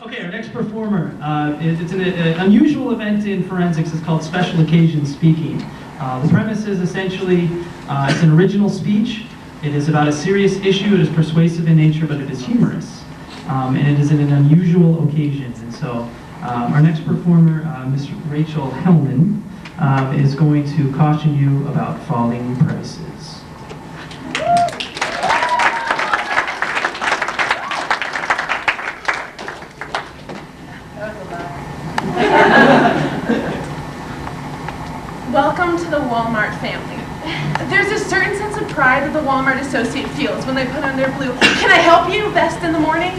Okay, our next performer, it's an unusual event in forensics. It's called Special Occassion Speaking. The premise is essentially, it's an original speech. It is about a serious issue. It is persuasive in nature, but it is humorous. And it is in an unusual occasion. And so our next performer, Ms. Rachel Hellman, is going to caution you about falling prices. Welcome to the Walmart family. There's a certain sense of pride that the Walmart associate feels when they put on their blue "Can I help you?" vest in the morning.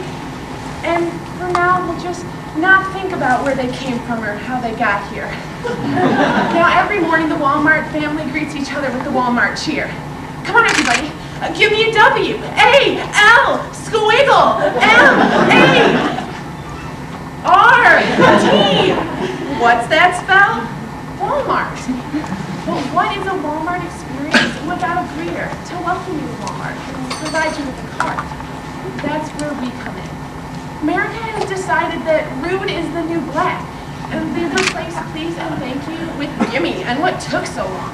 And for now, we'll just not think about where they came from or how they got here. Now, every morning, the Walmart family greets each other with the Walmart cheer. Come on, everybody. Give me a W. A, L, squiggle, M, A, R, T. What's that spell? Walmart. But what is a Walmart experience without a greeter to welcome you to Walmart and provide you with a cart? That's where we come in. America has decided that rude is the new black, and they've replaced please and thank you with gimme and what took so long.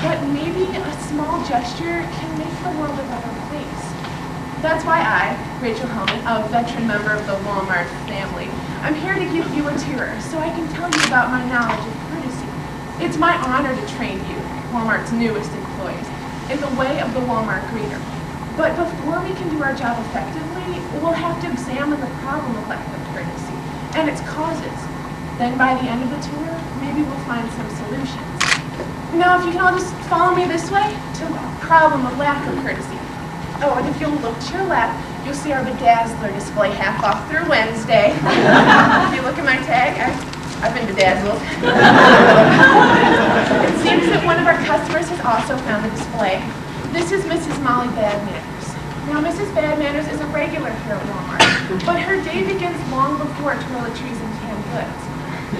But maybe a small gesture can make the world a better place. That's why I, Rachel Hellman, a veteran member of the Walmart family, I'm here to give you a tour so I can tell you about my knowledge of courtesy. It's my honor to train you, Walmart's newest employees, in the way of the Walmart greeter. But before we can do our job effectively, we'll have to examine the problem of lack of courtesy and its causes. Then by the end of the tour, maybe we'll find some solutions. Now, if you can all just follow me this way to the problem of lack of courtesy. Oh, and if you'll look to your left, you'll see our bedazzler display half off through Wednesday. If you look at my tag, I've been bedazzled. It seems that one of our customers has also found the display. This is Mrs. Molly Badmanners. Now, Mrs. Badmanners is a regular here at Walmart, but her day begins long before toiletries and canned goods.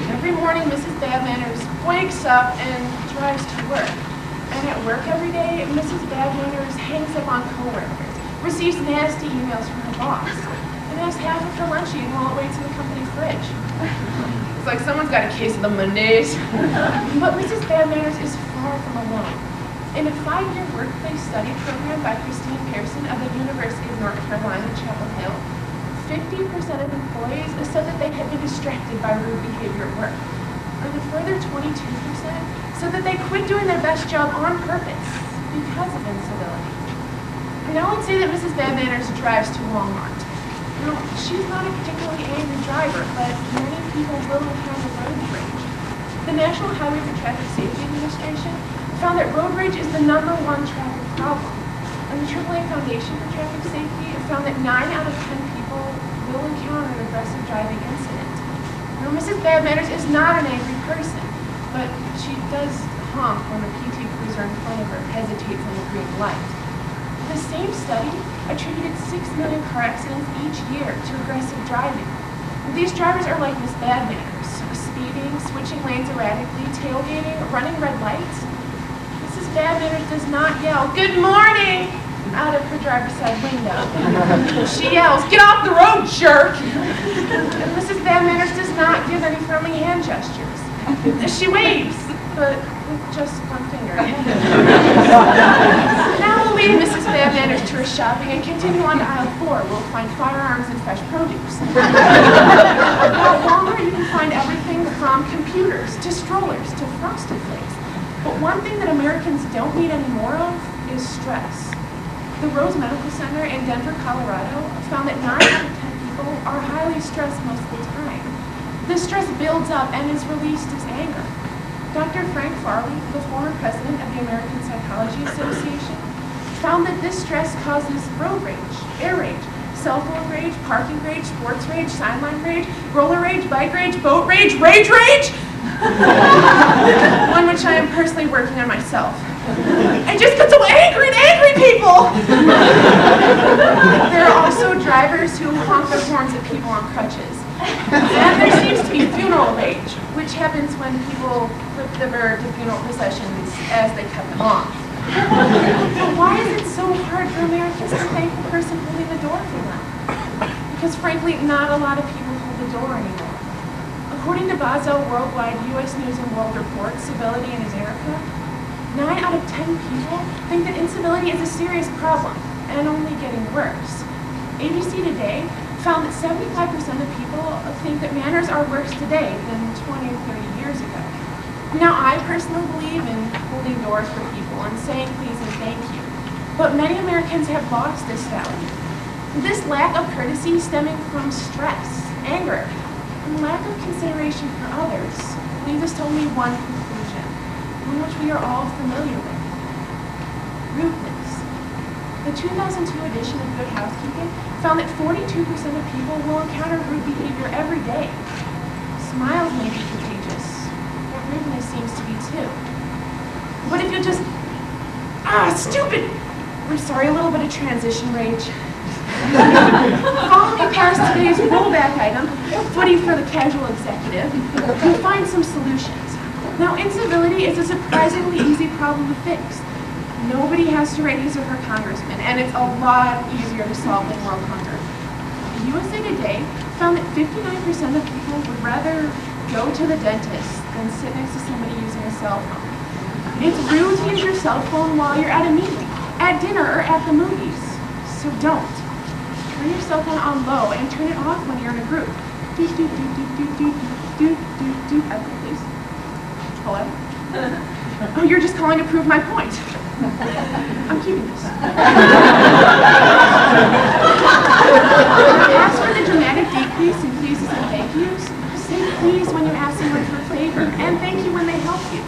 Every morning, Mrs. Badmanners wakes up and drives to work. And at work every day, Mrs. Badmanners hangs up on coworkers, receives nasty emails from her boss, and has half of her lunch eaten while it waits in the company fridge. It's like someone's got a case of the Mondays. But Mrs. Badmanners is far from alone. In a 5-year workplace study program by Christine Pearson of the University of North Carolina, Chapel Hill, 50% of employees said that they had been distracted by rude behavior at work. And a further 22% said that they quit doing their best job on purpose because of incivility. Now let's say that Mrs. Badmanners drives to Walmart. Now, she's not a particularly angry driver, but many people will encounter road rage. The National Highway for Traffic Safety Administration found that road rage is the #1 traffic problem. And the AAA Foundation for Traffic Safety found that 9 out of 10 people will encounter an aggressive driving incident. Now, Mrs. Badmanners is not an angry person, but she does honk when the PT cruiser in front of her hesitates on the green light. The same study attributed 6 million car accidents each year to aggressive driving. These drivers are like Miss Badmanners, speeding, switching lanes erratically, tailgating, running red lights. Mrs. Badmanners does not yell, "Good morning!" out of her driver's side window. She yells, "Get off the road, jerk!" And Mrs. Badmanners does not give any friendly hand gestures. She waves, but with just one finger. Now we'll leave Mrs. Badmanners to her shopping and continue on to aisle 4. We'll find firearms and fresh produce. At Walmart, you can find everything from computers to strollers to frosted flakes. But one thing that Americans don't need any more of is stress. The Rose Medical Center in Denver, Colorado found that 9 out of 10 people are highly stressed most of the time. This stress builds up and is released as anger. Dr. Frank Farley, the former president of the American Psychology Association, found that this stress causes road rage, air rage, cell phone rage, parking rage, sports rage, sideline rage, roller rage, bike rage, boat rage, rage! One which I am personally working on myself. I just get so angry at angry people! There are also drivers who honk their horns at people on crutches. And there seems to be funeral rage, which happens when people flip the bird to funeral processions as they cut them off. But why is it so hard for Americans to thank the person holding the door for them? because frankly, not a lot of people hold the door anymore. According to Basel Worldwide U.S. News and World Report, Civility in America, 9 out of 10 people think that incivility is a serious problem and only getting worse. ABC Today found that 75% of people think that manners are worse today than 20 or 30 years ago. Now, I personally believe in holding doors for people and saying please and thank you, but many Americans have lost this value. This lack of courtesy stemming from stress, anger, and lack of consideration for others leads us to only one conclusion, one which we are all familiar with: rudeness. The 2002 edition of Good Housekeeping found that 42% of people will encounter rude behavior every day. Smiles may be contagious, but rudeness seems to be too. What if you just, stupid! We're sorry, a little bit of transition rage. Follow me past today's rollback item, footy for the casual executive, and find some solutions. Now, incivility is a surprisingly easy problem to fix. Nobody has to write his or her congressman, and it's a lot easier to solve than world hunger. USA Today found that 59% of people would rather go to the dentist than sit next to somebody using a cell phone. It's rude to use your cell phone while you're at a meeting, at dinner, or at the movies. So don't. Turn your cell phone on low and turn it off when you're in a group. Do, do, do, do, do, do, do, do, do. Echo, please. Hello? Oh, you're just calling to prove my point. I'm keeping this. As for the dramatic decrease in pleases and thank yous, say please when you ask someone for a favor, and thank you when they help you.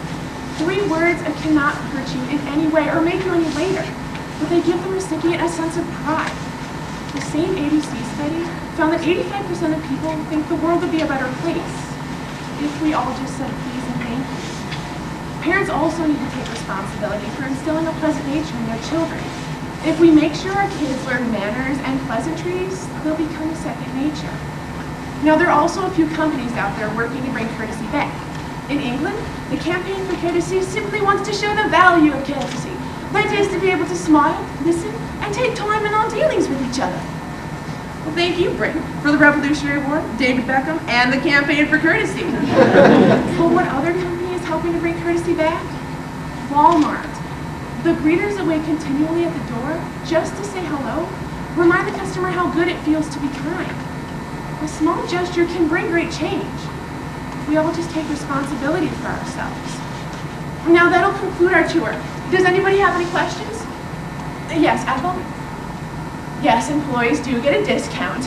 3 words cannot hurt you in any way or make you any later, but they give the recipient a sense of pride. The same ABC study found that 85% of people think the world would be a better place if we all just said please and thank you. Parents also need to take responsibility for instilling a pleasant nature in their children. If we make sure our kids learn manners and pleasantries, they'll become a second nature. Now, there are also a few companies out there working to bring courtesy back. In England, the Campaign for Courtesy simply wants to show the value of courtesy. That is to be able to smile, listen, and take time in all dealings with each other. Well, thank you, Britain, for the Revolutionary War, David Beckham, and the Campaign for Courtesy. But what other company is helping to bring courtesy back? Walmart. The greeters that wait continually at the door just to say hello remind the customer how good it feels to be kind. A small gesture can bring great change. We all just take responsibility for ourselves. Now that'll conclude our tour. Does anybody have any questions? Yes, Ethel? Yes, employees do get a discount.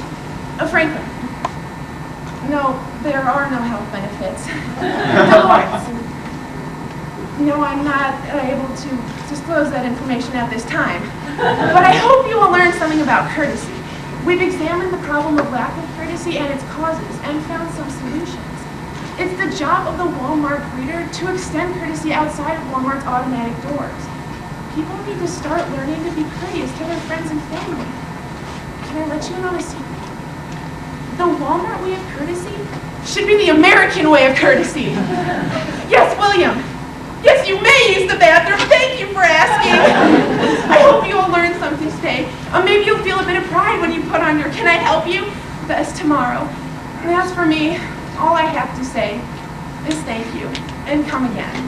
Franklin? No, there are no health benefits. Dolores? No, I'm not able to disclose that information at this time. But I hope you will learn something about courtesy. We've examined the problem of lack of courtesy and its causes and found some solutions. It's the job of the Walmart greeter to extend courtesy outside of Walmart's automatic doors. People need to start learning to be courteous to their friends and family. Can I let you in on a secret? The Walmart way of courtesy should be the American way of courtesy. Yes, William. Yes, you may use the bathroom. Thank you for asking. I hope you will learn something today. Maybe you'll feel a bit of pride when you put on your "Can I help you?" vest tomorrow. And as for me, all I have to say is thank you and come again.